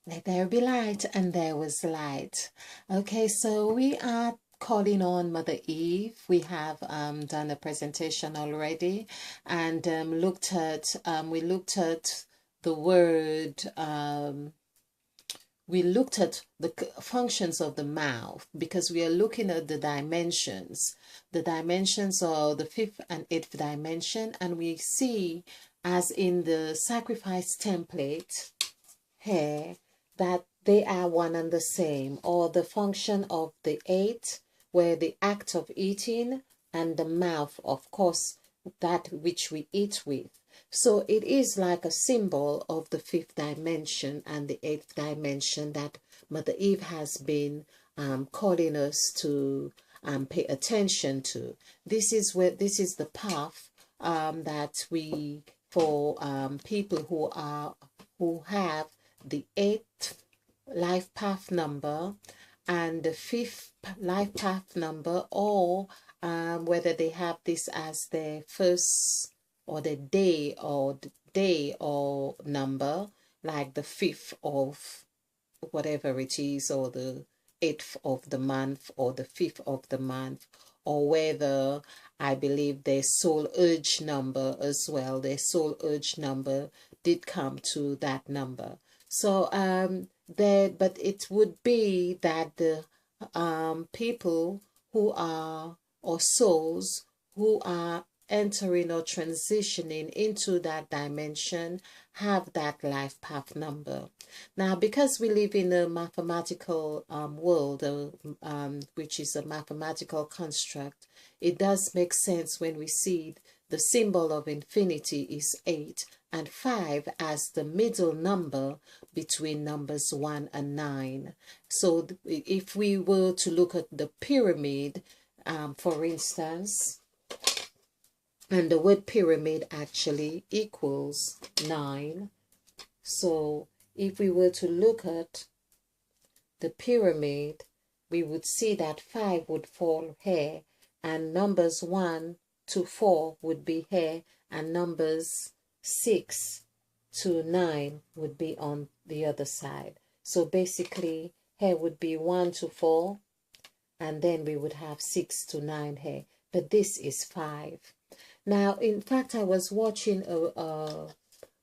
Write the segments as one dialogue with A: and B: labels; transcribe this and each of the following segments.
A: Let there be light, and there was light. Okay, so we are calling on Mother Eve. We have done a presentation already, and we looked at the word. We looked at the functions of the mouth because we are looking at the dimensions. The dimensions are the fifth and eighth dimension, and we see, as in the sacrifice template here, that they are one and the same, or the function of the eight, where the act of eating, and the mouth, of course, that which we eat with. So it is like a symbol of the fifth dimension and the eighth dimension that Mother Eve has been calling us to pay attention to. This is the path that we, for people who have the eighth life path number and the fifth life path number, or whether they have this as their first or the day or number, like the fifth of whatever it is, or the eighth of the month, or the fifth of the month, or whether I believe their soul urge number as well. Their soul urge number did come to that number. So but it would be that the people who are, or souls who are entering or transitioning into that dimension, have that life path number. Now, because we live in a mathematical world, which is a mathematical construct, it does make sense when we see the symbol of infinity is 8, and 5 as the middle number between numbers 1 and 9. So if we were to look at the pyramid, for instance, and the word pyramid actually equals 9. So if we were to look at the pyramid, we would see that 5 would fall here, and numbers 1 to 4 would be here, and numbers 6 to 9 would be on the other side. So basically, here would be 1 to 4, and then we would have 6 to 9 here. But this is 5. Now, in fact, I was watching a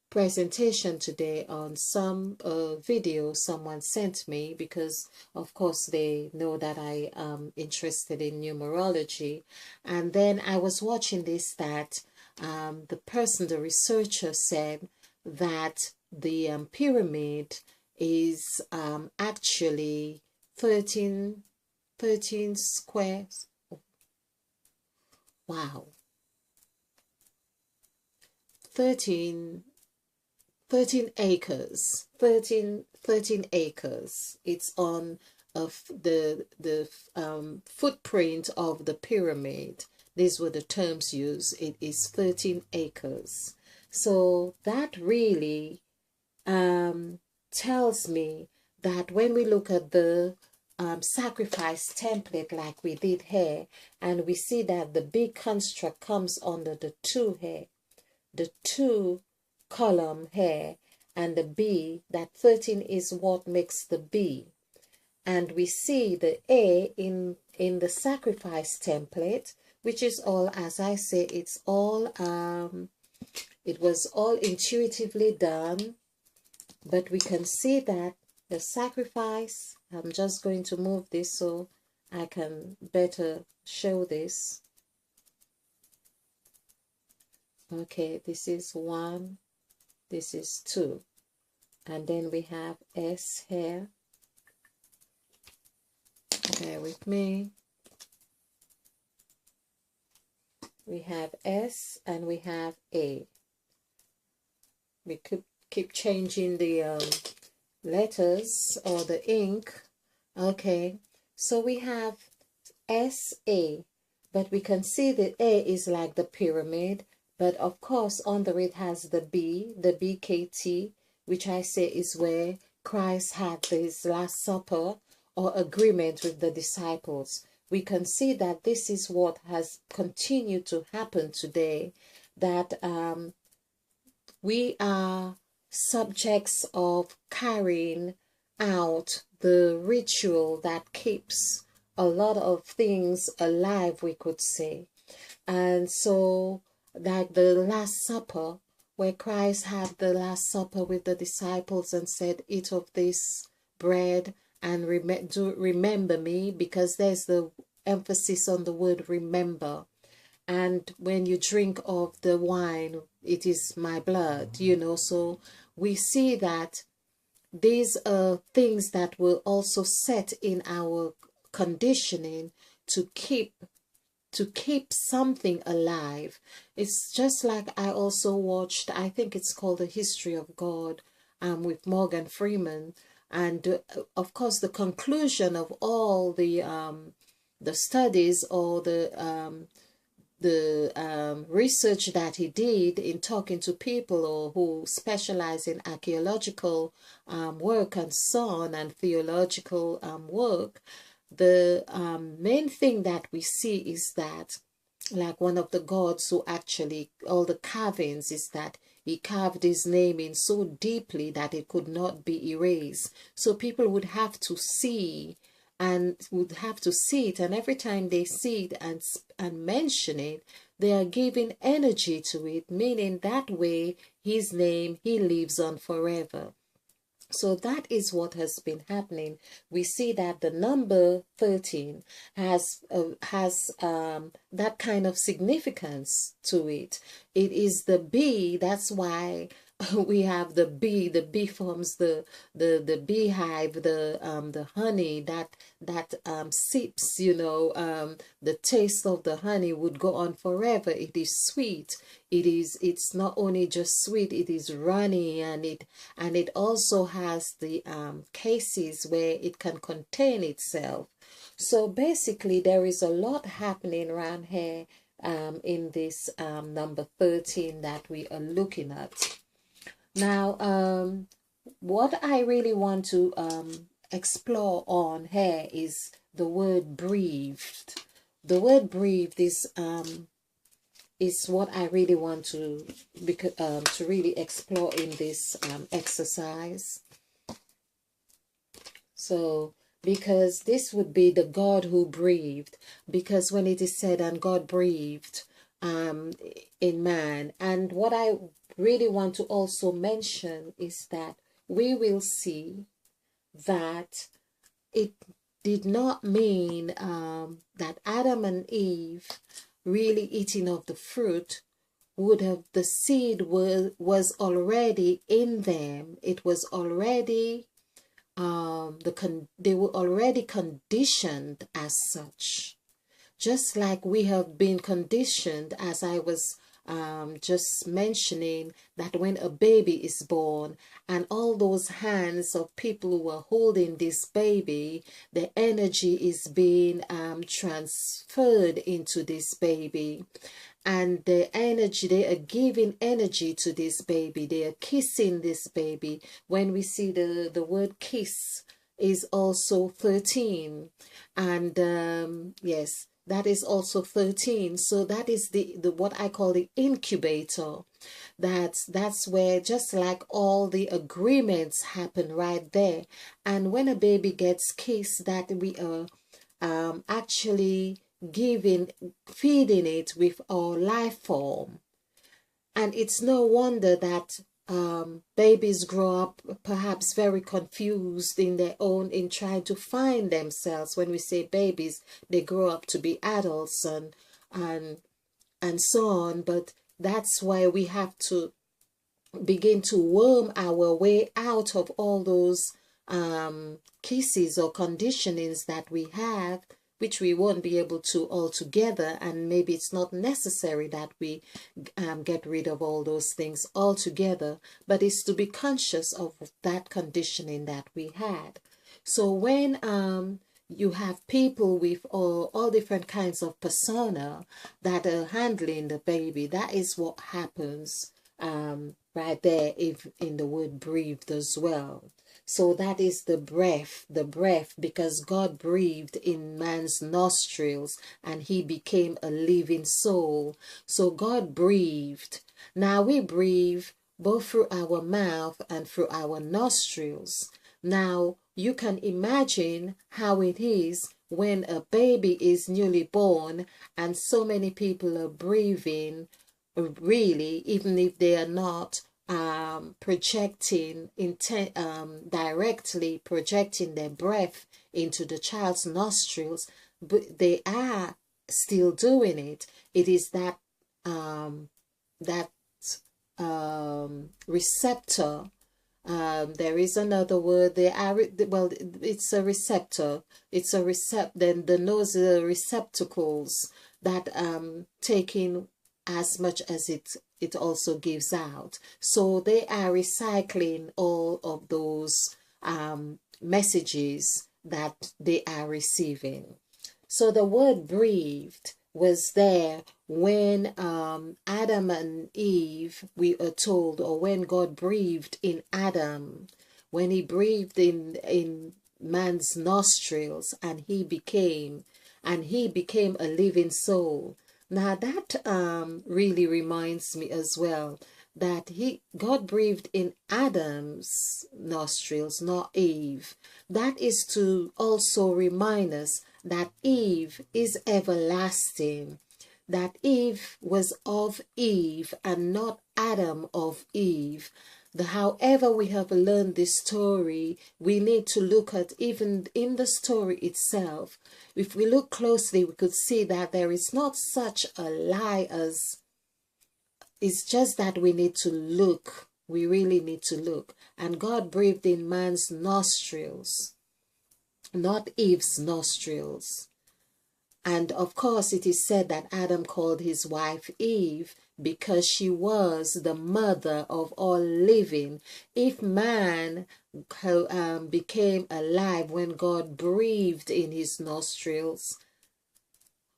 A: presentation today on some video someone sent me, because of course they know that I am interested in numerology. And then I was watching this, that the researcher said that the pyramid is actually 13 squares. Wow. 13 acres. 13 acres. It's on the footprint of the pyramid. These were the terms used. It is 13 acres. So that really tells me that when we look at the sacrifice template like we did here, and we see that the big construct comes under the 2 here, the 2 column here, and the B, that 13 is what makes the B. And we see the A in the sacrifice template, which is all, as I say, it's all it was all intuitively done. But we can see that the sacrifice, I'm just going to move this so I can better show this. Okay, this is 1, this is 2, and then we have S here. Bear with me. We have S and we have A. We could keep changing the letters or the ink. Okay, so we have SA, but we can see the A is like the pyramid. But of course, under it has the B, the BKT, which I say is where Christ had his Last Supper or agreement with the disciples. We can see that this is what has continued to happen today, that we are subjects of carrying out the ritual that keeps a lot of things alive, we could say. And so, like the Last Supper, where Christ had the Last Supper with the disciples and said, eat of this bread and remember me, because there's the emphasis on the word remember. And when you drink of the wine, it is my blood, you know. So we see that these are things that will also set in our conditioning to keep something alive. It's just like I also watched, I think it's called The History of God, with Morgan Freeman. And of course, the conclusion of all the studies or the research that he did in talking to people or who specialize in archaeological work and so on, and theological work, the main thing that we see is that, like one of the gods who actually, all the carvings, is that he carved his name in so deeply that it could not be erased. So people would have to see it, and every time they see it and mention it, they are giving energy to it, meaning that way his name, he lives on forever. So that is what has been happening. We see that the number 13 has that kind of significance to it. It is the bee. That's why we have the bee. The bee forms the beehive, the honey that sips. You know, the taste of the honey would go on forever. It is sweet. It's not only just sweet, it is runny, and it also has the cases where it can contain itself. So basically there is a lot happening around here in this number 13 that we are looking at. Now what I really want to explore on here is the word breathed. The word breathed is what I really want to really explore in this exercise. So, because this would be the God who breathed, because when it is said, and God breathed in man, and what I really want to also mention is that we will see that it did not mean that Adam and Eve really eating of the fruit would have, the seed was already in them. It was already they were already conditioned as such, just like we have been conditioned, as I was just mentioning, that when a baby is born and all those hands of people who are holding this baby, the energy is being transferred into this baby, and the energy, they are giving energy to this baby, they are kissing this baby. When we see the word kiss is also 13, and yes, that is also 13. So that is the what I call the incubator. That's where, just like all the agreements happen right there. And when a baby gets kissed, that we are actually feeding it with our life form. And it's no wonder that babies grow up perhaps very confused in trying to find themselves. When we say babies, they grow up to be adults and so on. But that's why we have to begin to worm our way out of all those kisses or conditionings that we have, which we won't be able to altogether, and maybe it's not necessary that we get rid of all those things altogether, but it's to be conscious of that conditioning that we had. So when you have people with all different kinds of persona that are handling the baby, that is what happens right there in the word breathed as well. So that is the breath, because God breathed in man's nostrils and he became a living soul. So God breathed. Now we breathe both through our mouth and through our nostrils. Now, you can imagine how it is when a baby is newly born and so many people are breathing, really, even if they are not projecting, directly projecting their breath into the child's nostrils, but they are still doing it. It is that that receptor. There is another word. They are, well, it's a receptor. It's a then the nose receptacles that take in as much as it also gives out. So they are recycling all of those messages that they are receiving. So the word breathed was there when Adam and Eve, we are told, or when God breathed in Adam, when he breathed in man's nostrils, and he became a living soul. Now that really reminds me as well that God breathed in Adam's nostrils, not Eve. That is to also remind us that Eve is everlasting, that Eve was of Eve and not Adam of Eve. However we have learned this story, we need to look at, even in the story itself, if we look closely, we could see that there is not such a lie as, it's just that we need to look. We really need to look. And God breathed in man's nostrils, not Eve's nostrils. And of course, it is said that Adam called his wife Eve because she was the mother of all living. If man became alive when God breathed in his nostrils,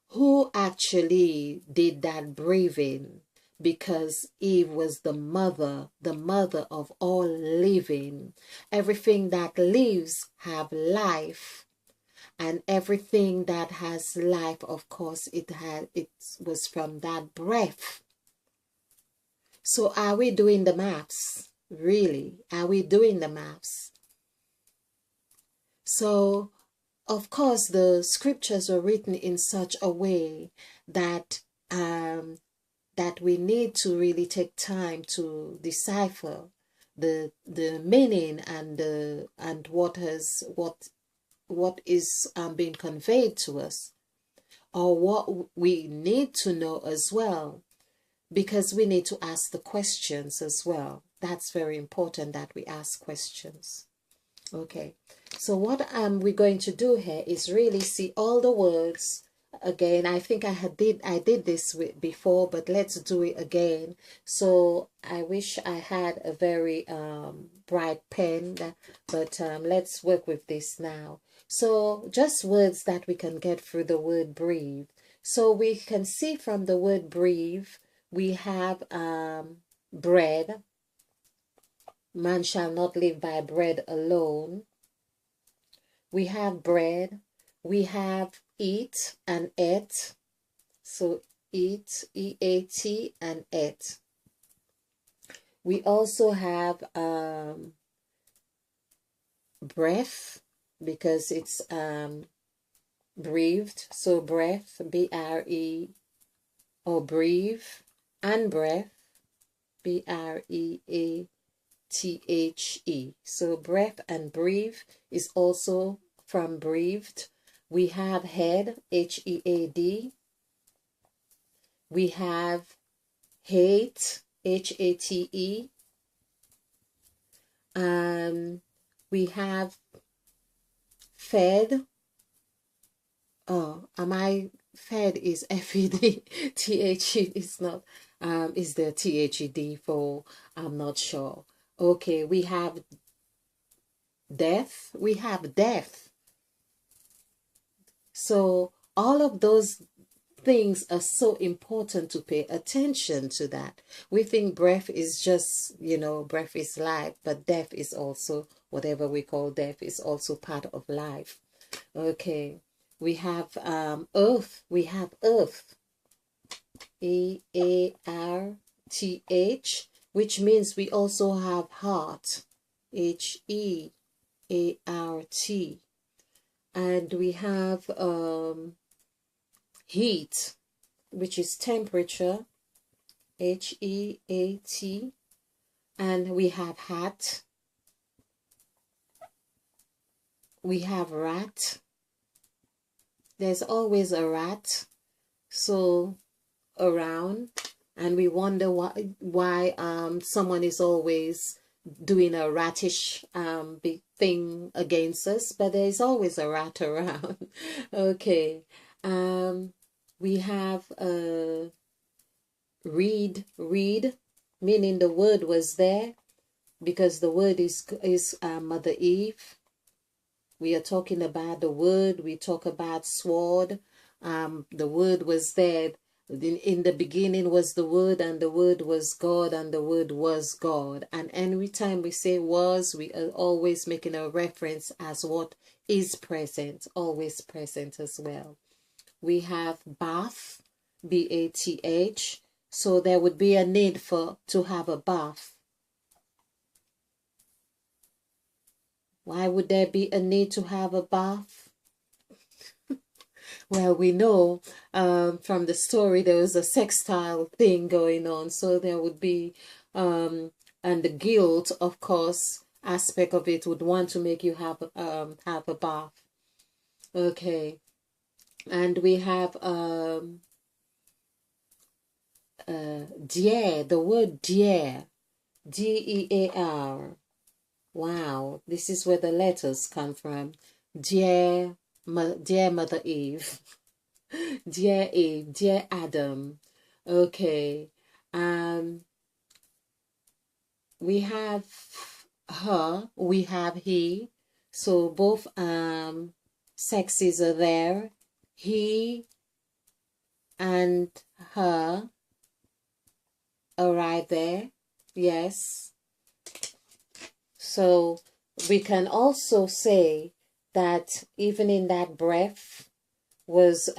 A: who actually did that breathing? Because Eve was the mother of all living. Everything that lives have life. And everything that has life, of course, it was from that breath. So are we doing the maths? Really? Are we doing the maths? So, of course, the scriptures are written in such a way that that we need to really take time to decipher the meaning and what is being conveyed to us, or what we need to know as well, because we need to ask the questions as well. That's very important that we ask questions. Okay, so what we're going to do here is really see all the words again. I think I did this before, but let's do it again. So I wish I had a very bright pen, but let's work with this now. So just words that we can get through the word breathe. So we can see from the word breathe, we have bread. Man shall not live by bread alone. We have bread. We have eat and et. So eat, E-A-T, and et. We also have breath, because it's breathed. So breath, B-R-E, or breathe, and breath, B-R-E-A-T-H-E. So breath and breathe is also from breathed. We have head, H-E-A-D. We have hate, H-A-T-E. We have fed. Oh, fed is F-E-D. T-H-E is not, is the T-H-E-D for, I'm not sure. Okay, we have death. We have death. So all of those things are so important to pay attention to that. We think breath is just, breath is life, but death is also, whatever we call death, is also part of life. Okay, we have earth. We have earth, E-A-R-T-H, which means we also have heart, H-E-A-R-T. H-E-A-R-T. And we have heat, which is temperature, H-E-A-T. And we have hat. We have rat. There's always a rat, so around, and we wonder why someone is always doing a rattish big thing against us, but there is always a rat around. Okay, we have read, meaning the word was there, because the word is Mother Eve. We are talking about the word. We talk about sword. The word was there. In the beginning was the word, and the word was God, and the word was God. And every time we say was, we are always making a reference as what is present, always present as well. We have bath, B-A-T-H. So there would be a need to have a bath. Why would there be a need to have a bath? Well, we know from the story there was a sextile thing going on, so there would be, and the guilt, of course, aspect of it would want to make you have a bath. Okay, and we have dear, the word dear, D-E-A-R. Wow, this is where the letters come from. Dear Mother Eve. Dear Eve, dear Adam. Okay. We have her, we have he. So both sexes are there. He and her are right there. Yes. So we can also say that even in that breath was,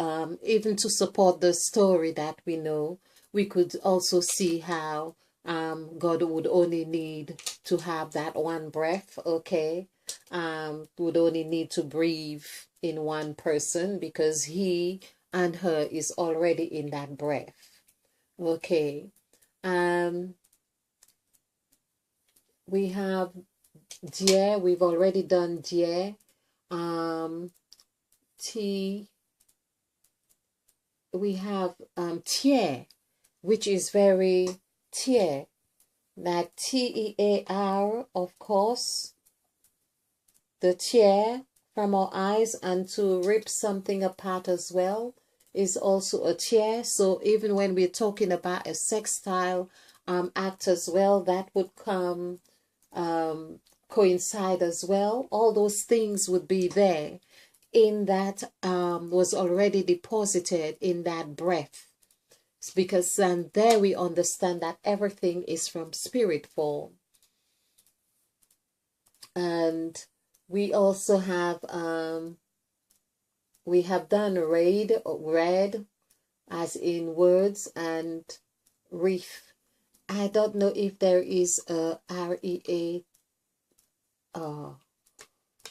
A: even to support the story that we know, we could also see how God would only need to have that one breath, okay? Would only need to breathe in one person, because he and her is already in that breath, okay? We have dear, we've already done dear. We have tier, which is very tier, like T-E-A-R, of course. The tear from our eyes, and to rip something apart as well is also a tear. So even when we're talking about a sextile act as well, that would come coincide as well. All those things would be there in that was already deposited in that breath, because there we understand that everything is from spirit form. And we also have we have done read as in words, and reef. I don't know if there is a R-E-A.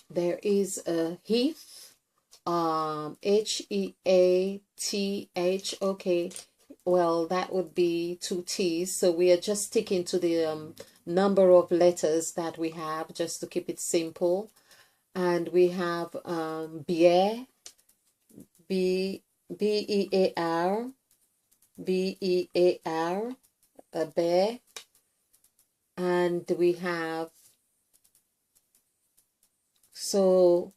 A: There is a heath, H-E-A-T-H. Okay, well, that would be 2 T's. So we are just sticking to the number of letters that we have, just to keep it simple. And we have bear, B-E-A-R, B-E-A-R, a bear. And we have, so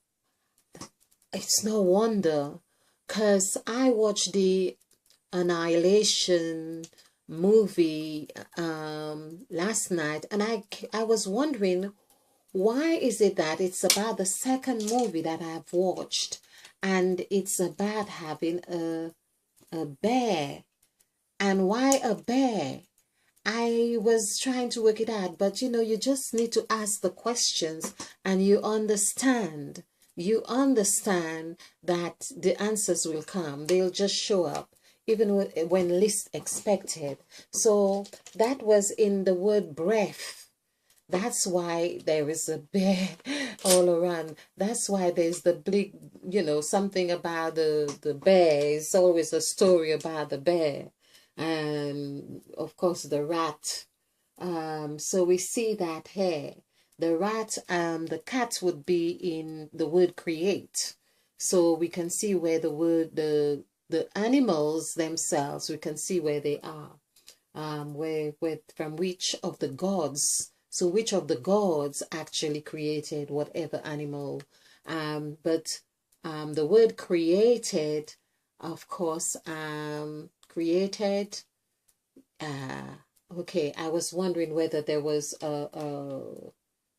A: it's no wonder, because I watched the Annihilation movie last night, and I was wondering, why is it that it's about the second movie that I've watched, and it's about having a bear? And why a bear? I was trying to work it out, but you know, you just need to ask the questions, and you understand. You understand that the answers will come. They'll just show up, even when least expected. So that was in the word breath. That's why there is a bear all around. That's why there's the big, something about the bear. It's always a story about the bear. And of course, the rat. So we see that here. The rat, the cat would be in the word create. So we can see where the word, the animals themselves, we can see where they are. Where from which of the gods, so which of the gods actually created whatever animal. But the word created, of course, created, okay, I was wondering whether there was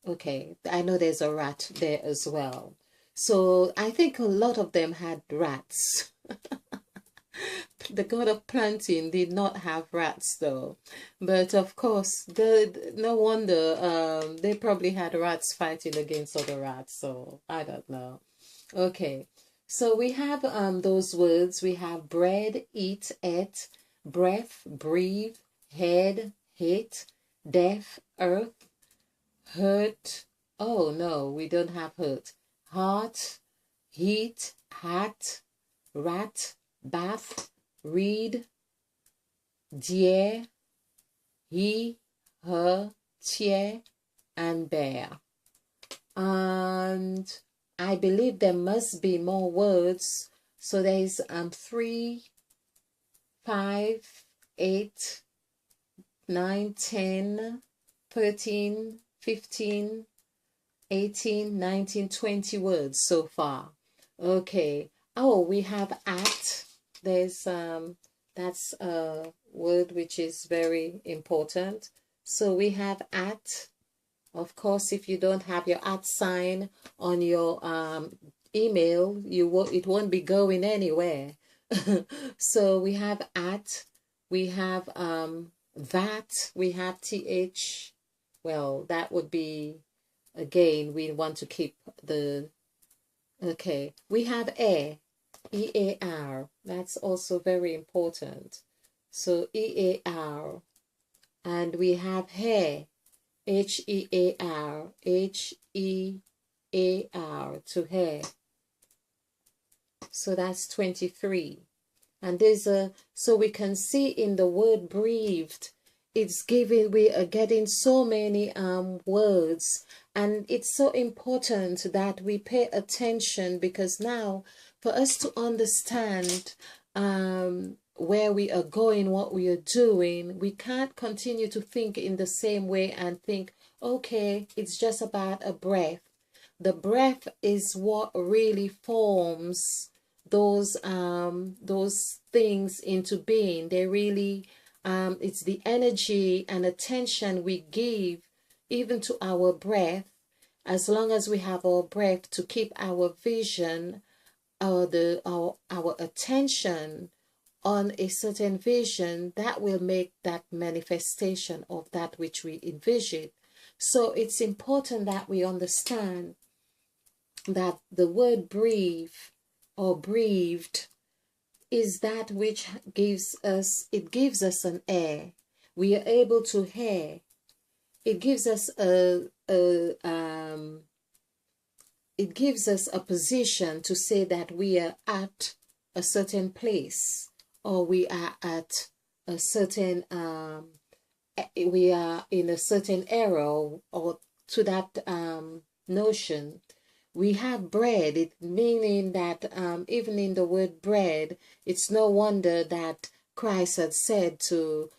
A: okay, I know there's a rat there as well. So I think a lot of them had rats. The god of planting did not have rats though, but of course no wonder they probably had rats fighting against other rats, so I don't know. Okay, so we have those words. We have bread, eat, ate, breath, breathe, head, hit, death, earth, hurt. Oh no, we don't have hurt. Heart, heat, hat, rat, bath, read, dear, he, her, tear, and bear. And I believe there must be more words. So there is 3, 5, 8, 9, 10, 13, 15, 18, 19, 20 words so far. Okay. Oh, we have at. There's that's a word which is very important. So we have at. Of course, if you don't have your at sign on your email, it won't be going anywhere. So we have at, we have that, we have th. Well, that would be, again, we want to keep the, okay. We have EAR. That's also very important. So EAR. And we have hair. HEAR. HEAR, to hair. So that's 23. And there's so we can see in the word breathed, it's giving, we are getting so many words, and it's so important that we pay attention, because now for us to understand where we are going, what we are doing, we can't continue to think in the same way and think, okay, it's just about a breath. The breath is what really forms those things into being. They really it's the energy and attention we give even to our breath. As long as we have our breath to keep our vision, our attention on a certain vision, that will make that manifestation of that which we envision. So it's important that we understand that the word breathe or breathed is that which gives us, it gives us an air. We are able to hear. It gives us it gives us a position to say that we are at a certain place, or we are at a certain we are in a certain era, or to that notion. We have bread, it meaning that even in the word bread, it's no wonder that Christ had said to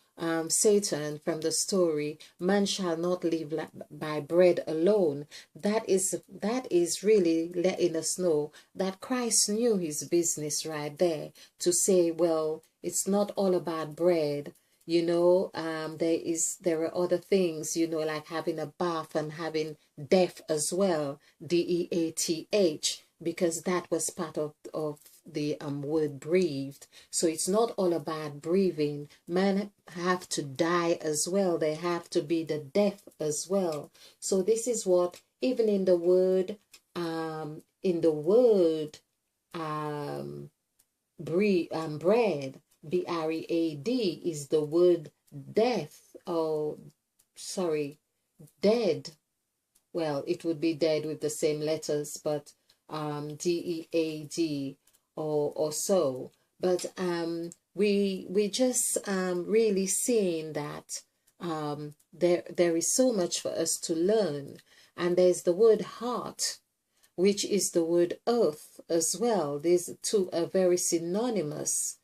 A: Satan from the story, man shall not live by bread alone. That is really letting us know that Christ knew his business right there, to say, well, it's not all about bread. There are other things, like having a bath and having death as well, DEATH, because that was part of the word breathed. So it's not all about breathing. Men have to die as well. They have to be the death as well. So this is what, even in the word bread, BREAD, is the word death. Oh, sorry. dead. Well, it would be dead with the same letters, but DEAD or so. But we just really seeing that there is so much for us to learn. And there's the word heart, which is the word earth as well. These two are very synonymous.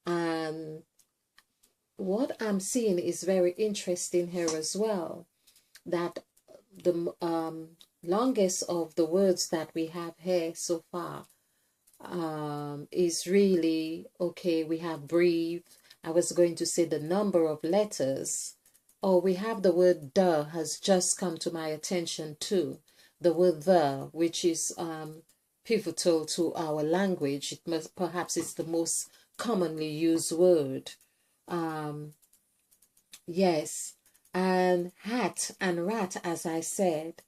A: And what I'm seeing is very interesting here as well, that the longest of the words that we have here so far is really, okay, we have breathe. I was going to say the number of letters. Oh, we have the word the has just come to my attention too. The word the, which is pivotal to our language. It must, perhaps it's the most commonly used word. Yes, and hat and rat, as I said.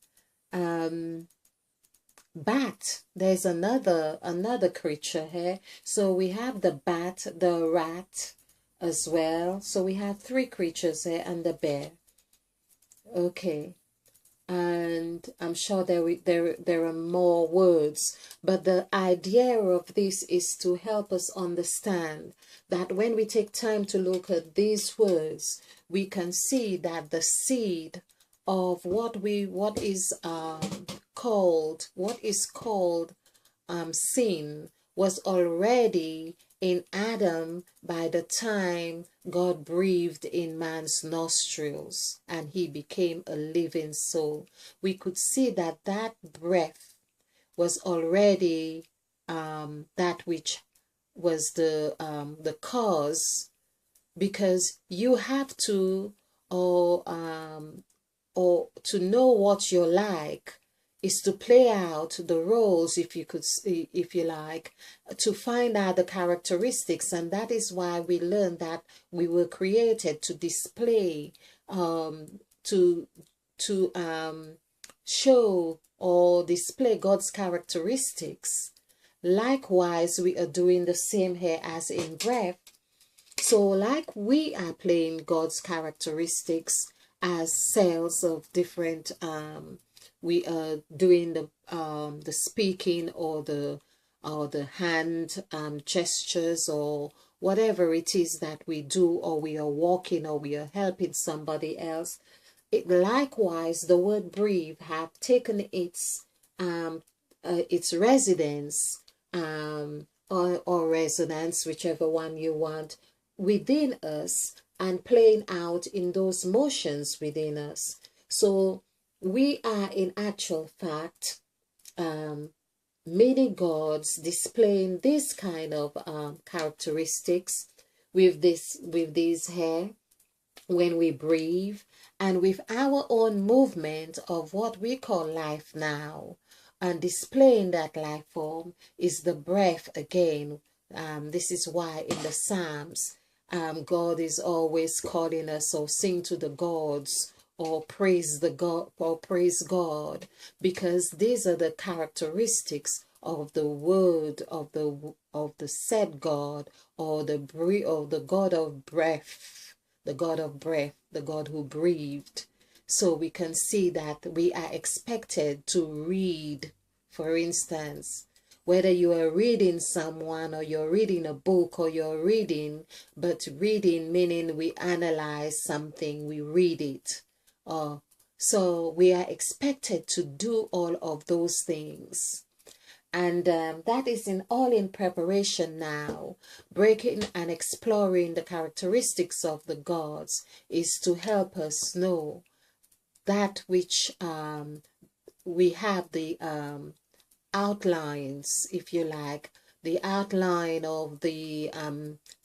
A: Bat, there's another creature here. So we have the bat, the rat as well. So we have three creatures here and the bear. Okay. And I'm sure there are more words, but the idea of this is to help us understand that when we take time to look at these words, we can see that the seed of what is called sin was already in Adam by the time God breathed in man's nostrils and he became a living soul. We could see that that breath was already that which was the cause, because you have to or to know what you're like is to play out the roles, if you like, to find out the characteristics. And that is why we learn that we were created to display, to show or display God's characteristics. Likewise, we are doing the same here as in breath. So like we are playing God's characteristics as cells of different we are doing the speaking or the hand gestures or whatever it is that we do, or we are walking or we are helping somebody else. Likewise, the word breathe have taken its residence or resonance, whichever one you want, within us and playing out in those motions within us. So we are in actual fact many gods displaying this kind of characteristics with these hair when we breathe, and with our own movement of what we call life now, and displaying that life form is the breath again. This is why in the Psalms God is always calling us, or sing to the gods, or praise the God, or praise God, because these are the characteristics of the word of the said God, or the God of breath, the God of breath, the God who breathed. So we can see that we are expected to read, for instance, whether you are reading someone or you're reading a book or you're reading, but reading meaning we analyze something, we read it. So we are expected to do all of those things. And that is all in preparation now. Breaking and exploring the characteristics of the gods is to help us know that which we have the outlines, if you like, the outline of the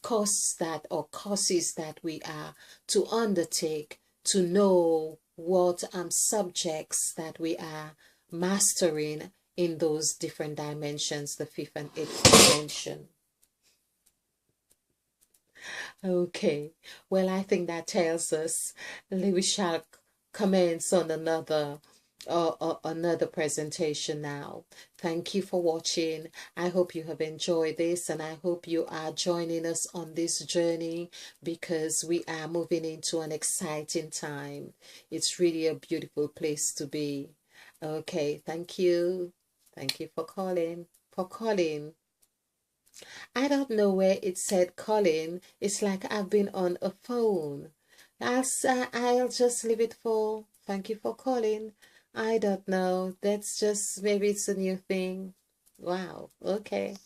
A: courses that we are to undertake, to know what subjects that we are mastering in those different dimensions, the fifth and eighth dimension. Okay, well, I think that tells us we shall commence on another another presentation now. Thank you for watching. I hope you have enjoyed this, and I hope you are joining us on this journey, because we are moving into an exciting time. It's really a beautiful place to be. Okay, thank you. Thank you for calling. For calling. I don't know where it said calling. It's like I've been on a phone. I'll just leave it for thank you for calling. I don't know. That's just maybe it's a new thing. Wow. Okay.